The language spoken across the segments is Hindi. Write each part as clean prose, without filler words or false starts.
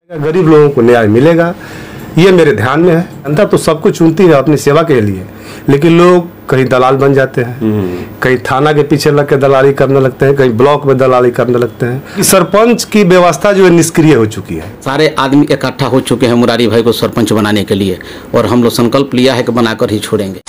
गरीब लोगों को न्याय मिलेगा, ये मेरे ध्यान में है। जनता तो सब कुछ चुनती है अपनी सेवा के लिए, लेकिन लोग कहीं दलाल बन जाते हैं, कहीं थाना के पीछे लग के दलाली करने लगते हैं, कहीं ब्लॉक में दलाली करने लगते हैं। सरपंच की व्यवस्था जो है निष्क्रिय हो चुकी है। सारे आदमी इकट्ठा हो चुके हैं मुरारी भाई को सरपंच बनाने के लिए, और हम लोग संकल्प लिया है कि बनाकर ही छोड़ेंगे।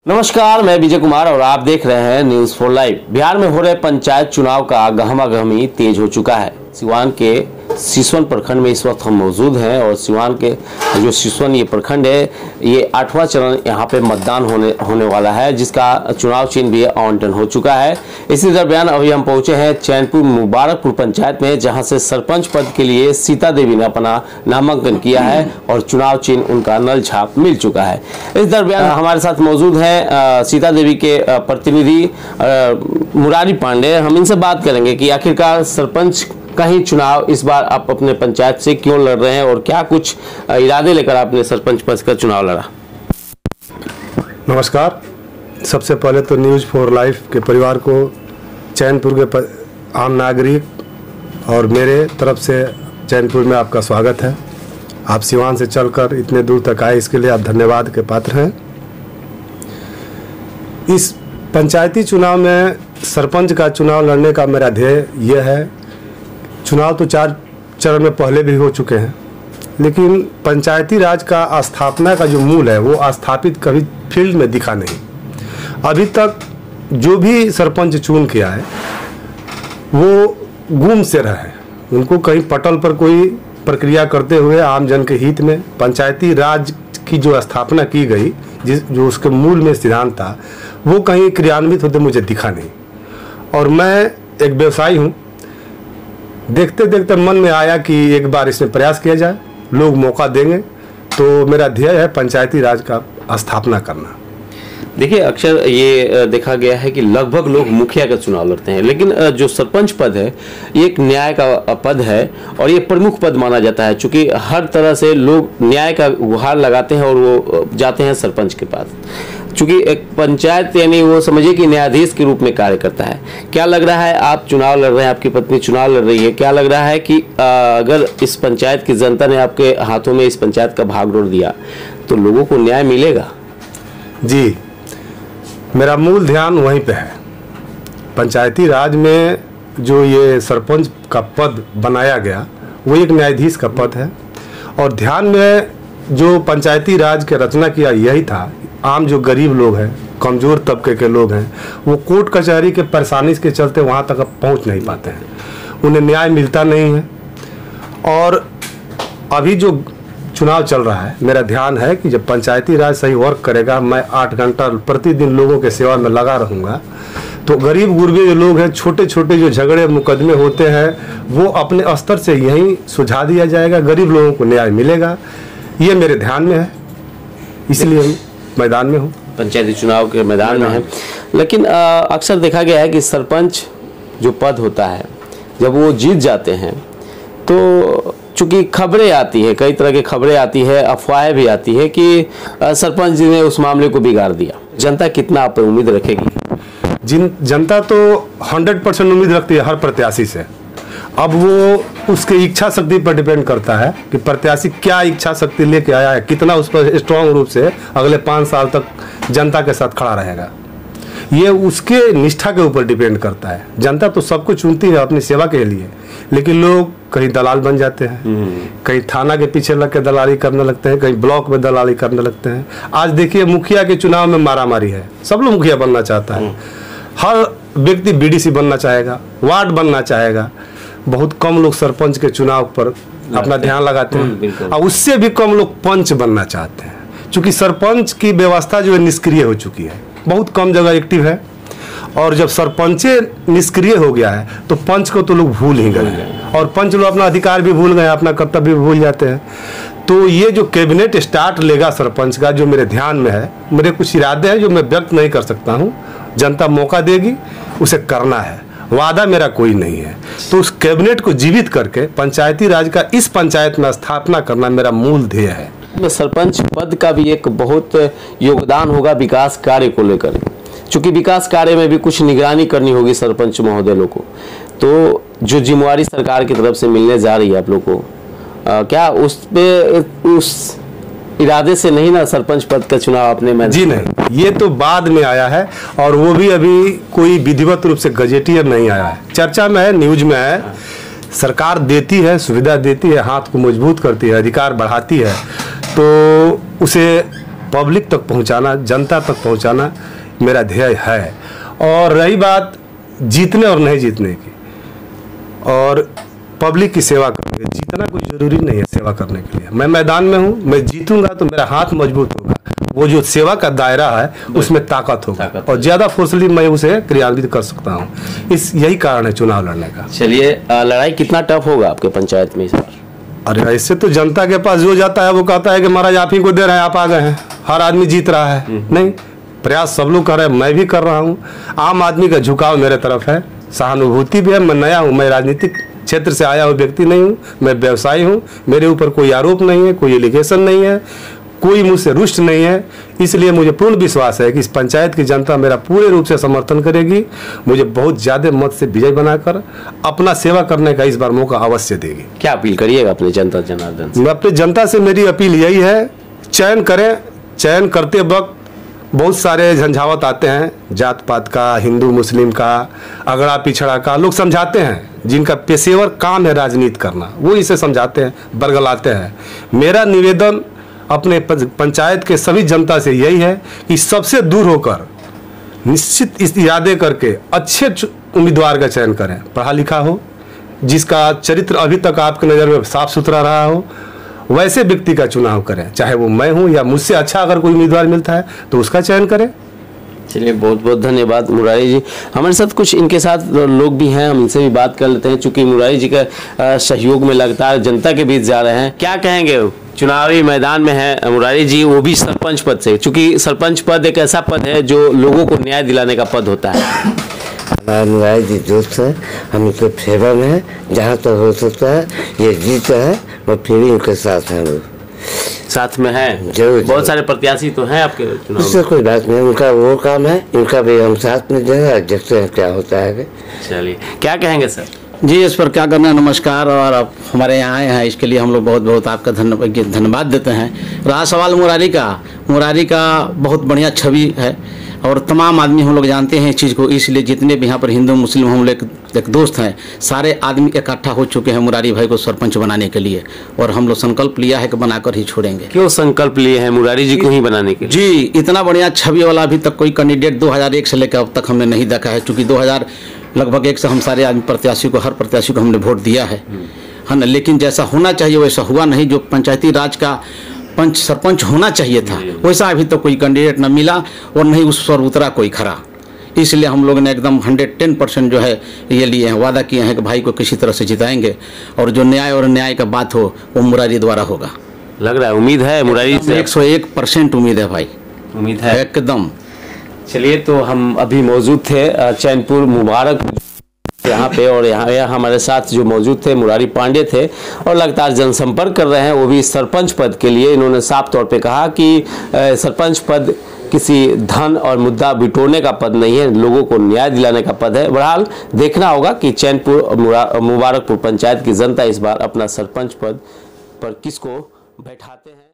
नमस्कार, मैं विजय कुमार और आप देख रहे हैं न्यूज़ फॉर लाइव। बिहार में हो रहे पंचायत चुनाव का गहमागहमी तेज हो चुका है। सिवान के सिसवन प्रखंड में इस वक्त हम मौजूद हैं और सिवान के जो सिसवन ये प्रखंड है, ये 8वां चरण यहाँ पे मतदान होने वाला है, जिसका चुनाव चिन्ह भी आवंटन हो चुका है। इसी दरमियान अभी हम पहुंचे हैं चैनपुर मुबारकपुर पंचायत में, जहां से सरपंच पद के लिए सीता देवी ने अपना नामांकन किया है और चुनाव चिन्ह उनका नल छाप मिल चुका है। इस दरमियान हमारे साथ मौजूद हैं सीता देवी के प्रतिनिधि मुरारी पांडे। हम इनसे बात करेंगे कि आखिरकार सरपंच का ही चुनाव इस बार आप अपने पंचायत से क्यों लड़ रहे हैं और क्या कुछ इरादे लेकर आपने सरपंच पद का चुनाव लड़ा। नमस्कार, सबसे पहले तो न्यूज़ फॉर लाइफ के परिवार को, चैनपुर के आम नागरिक और मेरे तरफ से चैनपुर में आपका स्वागत है। आप सिवान से चलकर इतने दूर तक आए, इसके लिए आप धन्यवाद के पात्र हैं। इस पंचायती चुनाव में सरपंच का चुनाव लड़ने का मेरा ध्येय यह है। चुनाव तो 4 चरण में पहले भी हो चुके हैं, लेकिन पंचायती राज का स्थापना का जो मूल है वो स्थापित कभी फील्ड में दिखा नहीं। अभी तक जो भी सरपंच चुन किया है वो गुम से रहे, उनको कहीं पटल पर कोई प्रक्रिया करते हुए आम जन के हित में पंचायती राज की जो स्थापना की गई, जो उसके मूल में सिद्धांत था, वो कहीं क्रियान्वित होते मुझे दिखा नहीं। और मैं एक व्यवसायी हूँ, देखते देखते मन में आया कि एक बार इसमें प्रयास किया जाए, लोग मौका देंगे तो मेरा ध्येय है पंचायती राज का स्थापना करना। देखिए, अक्सर ये देखा गया है कि लगभग लोग मुखिया का चुनाव लड़ते हैं, लेकिन जो सरपंच पद है ये एक न्याय का पद है और ये प्रमुख पद माना जाता है, क्योंकि हर तरह से लोग न्याय का गुहार लगाते हैं और वो जाते हैं सरपंच के पास। चूंकि एक पंचायत यानी वो समझिए कि न्यायाधीश के रूप में कार्य करता है। क्या लग रहा है, आप चुनाव लड़ रहे हैं, आपकी पत्नी चुनाव लड़ रही है, क्या लग रहा है कि अगर इस पंचायत की जनता ने आपके हाथों में इस पंचायत का भागडोर दिया तो लोगों को न्याय मिलेगा? जी, मेरा मूल ध्यान वहीं पे है। पंचायती राज में जो ये सरपंच का पद बनाया गया वो एक न्यायाधीश का पद है, और ध्यान में जो पंचायती राज के रचना किया यही था। आम जो गरीब लोग हैं, कमज़ोर तबके के लोग हैं, वो कोर्ट कचहरी के परेशानी के चलते वहाँ तक पहुँच नहीं पाते हैं, उन्हें न्याय मिलता नहीं है। और अभी जो चुनाव चल रहा है, मेरा ध्यान है कि जब पंचायती राज सही वर्क करेगा, मैं 8 घंटा प्रतिदिन लोगों के सेवा में लगा रहूँगा, तो गरीब गुरबे जो लोग हैं, छोटे छोटे जो झगड़े मुकदमे होते हैं, वो अपने स्तर से यहीं सुलझा दिया जाएगा, गरीब लोगों को न्याय मिलेगा। ये मेरे ध्यान में है, इसलिए मैदान में हूँ, पंचायती चुनाव के मैदान में है। लेकिन अक्सर देखा गया है कि सरपंच जो पद होता है, जब वो जीत जाते हैं तो चूंकि खबरें आती है, कई तरह की खबरें आती है, अफवाहें भी आती है कि सरपंच जी ने उस मामले को बिगाड़ दिया। जनता कितना आप पे उम्मीद रखेगी? जनता तो 100% उम्मीद रखती है हर प्रत्याशी से। अब वो उसके इच्छा शक्ति पर डिपेंड करता है कि प्रत्याशी क्या इच्छा शक्ति लेके आया है, कितना उस पर स्ट्रांग रूप से अगले 5 साल तक जनता के साथ खड़ा रहेगा, ये उसके निष्ठा के ऊपर डिपेंड करता है। जनता तो सब कुछ चुनती है अपनी सेवा के लिए, लेकिन लोग कहीं दलाल बन जाते हैं, कहीं थाना के पीछे लग के दलाली करने लगते हैं, कहीं ब्लॉक में दलाली करने लगते हैं। आज देखिए, मुखिया के चुनाव में मारामारी है, सब लोग मुखिया बनना चाहता है, हर व्यक्ति बीडीसी बनना चाहेगा, वार्ड बनना चाहेगा, बहुत कम लोग सरपंच के चुनाव पर अपना ध्यान लगाते हैं, और उससे भी कम लोग पंच बनना चाहते हैं, क्योंकि सरपंच की व्यवस्था जो है निष्क्रिय हो चुकी है, बहुत कम जगह एक्टिव है। और जब सरपंचे निष्क्रिय हो गया है तो पंच को तो लोग भूल ही गए हैं, और पंच लोग अपना अधिकार भी भूल गए, अपना कर्तव्य भी भूल जाते हैं। तो ये जो कैबिनेट स्टार्ट लेगा सरपंच का, जो मेरे ध्यान में है, मेरे कुछ इरादे हैं जो मैं व्यक्त नहीं कर सकता हूँ, जनता मौका देगी, उसे करना है, वादा मेरा कोई नहीं है। तो उस कैबिनेट को जीवित करके पंचायती राज का इस पंचायत में स्थापना करना मेरा मूल ध्येय है। सरपंच पद का भी एक बहुत योगदान होगा विकास कार्य को लेकर, चूंकि विकास कार्य में भी कुछ निगरानी करनी होगी सरपंच महोदय को, तो जो जिम्मेवारी सरकार की तरफ से मिलने जा रही है आप लोग को, क्या उस पे उस इरादे से नहीं ना सरपंच पद का चुनाव आपने में? जी नहीं, ये तो बाद में आया है और वो भी अभी कोई विधिवत रूप से गजेटियर नहीं आया है। चर्चा में है, न्यूज में है। सरकार देती है, सुविधा देती है, हाथ को मजबूत करती है, अधिकार बढ़ाती है, तो उसे पब्लिक तक पहुंचाना, जनता तक पहुंचाना मेरा ध्येय है। और रही बात जीतने और नहीं जीतने की, और पब्लिक की सेवा करेंगे, जीतना कोई जरूरी नहीं है सेवा करने के लिए। मैं मैदान में हूँ, मैं जीतूंगा तो मेरा हाथ मजबूत होगा, वो जो सेवा का दायरा है उसमें ताकत होगा और ज्यादा फोर्सली मैं उसे क्रियान्वित कर सकता हूँ। यही कारण है चुनाव लड़ने का। चलिए, लड़ाई कितना टफ होगा आपके पंचायत में इस बार? अरे ऐसे तो जनता के पास जो जाता है वो कहता है कि महाराज आप ही को दे रहे हैं, आप आ गए हैं, हर आदमी जीत रहा है। नहीं, प्रयास सब लोग कर रहे हैं, मैं भी कर रहा हूँ। आम आदमी का झुकाव मेरे तरफ है, सहानुभूति भी है। मैं नया हूँ, मैं राजनीतिक क्षेत्र से आया हुआ व्यक्ति नहीं हूँ, मैं व्यवसायी हूँ। मेरे ऊपर कोई आरोप नहीं है, कोई एलिगेशन नहीं है, कोई मुझसे रुष्ट नहीं है। इसलिए मुझे पूर्ण विश्वास है कि इस पंचायत की जनता मेरा पूरे रूप से समर्थन करेगी, मुझे बहुत ज्यादा मत से विजय बनाकर अपना सेवा करने का इस बार मौका अवश्य देगी। क्या अपील करिएगा अपने जनता जनार्दन से? मैं अपनी जनता से मेरी अपील यही है, चयन करें। चयन करते वक्त बहुत सारे झंझावत आते हैं, जात पात का, हिंदू मुस्लिम का, अगड़ा पिछड़ा का, लोग समझाते हैं। जिनका पेशेवर काम है राजनीति करना, वो इसे समझाते हैं, बरगलाते हैं। मेरा निवेदन अपने पंचायत के सभी जनता से यही है कि सबसे दूर होकर निश्चित इस इरादे करके अच्छे उम्मीदवार का चयन करें, पढ़ा लिखा हो, जिसका चरित्र अभी तक आपकी नज़र में साफ सुथरा रहा हो, वैसे व्यक्ति का चुनाव करें। चाहे वो मैं हूं या मुझसे अच्छा अगर कोई उम्मीदवार मिलता है तो उसका चयन करें। चलिए, बहुत बहुत धन्यवाद मुरारी जी। हमारे साथ कुछ इनके साथ लोग भी हैं, हम इनसे भी बात कर लेते हैं। चूंकि मुरारी जी का सहयोग में लगातार जनता के बीच जा रहे हैं, क्या कहेंगे? चुनावी मैदान में है मुरारी जी, वो भी सरपंच पद से। चूंकि सरपंच पद एक ऐसा पद है जो लोगों को न्याय दिलाने का पद होता है। हमारे मुरारी जी दोस्त है, हम इनके फेवर में है, जहाँ तक हो सकता है ये जीत है, वो फिर उनके साथ हैं, वो साथ में है। जरूर, बहुत सारे प्रत्याशी तो हैं आपके चुनाव में। उससे कोई बात नहीं, उनका वो काम है, इनका भी हम साथ में देंगे, देखते हैं क्या होता है। चलिए, क्या कहेंगे सर? जी, इस पर क्या करना, नमस्कार। और आप हमारे यहाँ आए हैं, इसके लिए हम लोग बहुत बहुत आपका धन्यवाद देते हैं। रहा सवाल मुरारी का बहुत बढ़िया छवि है और तमाम आदमी हम लोग जानते हैं इस चीज़ को। इसलिए जितने भी यहाँ पर हिंदू मुस्लिम हम लोग एक दोस्त हैं, सारे आदमी इकट्ठा हो चुके हैं मुरारी भाई को सरपंच बनाने के लिए, और हम लोग संकल्प लिया है कि बनाकर ही छोड़ेंगे। क्यों संकल्प लिए हैं मुरारी जी को ही बनाने के लिए? जी, इतना बढ़िया छवि वाला अभी तक कोई कैंडिडेट 2001 से लेकर अब तक हमने नहीं देखा है। चूँकि 2001 से हम सारे आदमी प्रत्याशी को, हर प्रत्याशी को हमने वोट दिया है ना, लेकिन जैसा होना चाहिए वैसा हुआ नहीं। जो पंचायती राज का सरपंच होना चाहिए था वैसा अभी तो कोई कैंडिडेट न मिला और नहीं उस पर उतरा कोई खरा। इसलिए हम लोगों ने एकदम 110% जो है ये लिए हैं, वादा किए हैं कि भाई को किसी तरह से जिताएंगे, और जो न्याय का बात हो वो मुरारी द्वारा होगा। लग रहा है, उम्मीद है मुरारी से? 101% उम्मीद है भाई, उम्मीद है एकदम। चलिए, तो हम अभी मौजूद थे चैनपुर मुबारक यहाँ पे, और यहाँ हमारे साथ जो मौजूद थे मुरारी पांडे थे और लगातार जनसंपर्क कर रहे हैं, वो भी सरपंच पद के लिए। इन्होंने साफ तौर पे कहा कि सरपंच पद किसी धन और मुद्दा बिटोरने का पद नहीं है, लोगों को न्याय दिलाने का पद है। बहरहाल देखना होगा कि चैनपुर मुबारकपुर पंचायत की जनता इस बार अपना सरपंच पद पर किसको बैठाते हैं।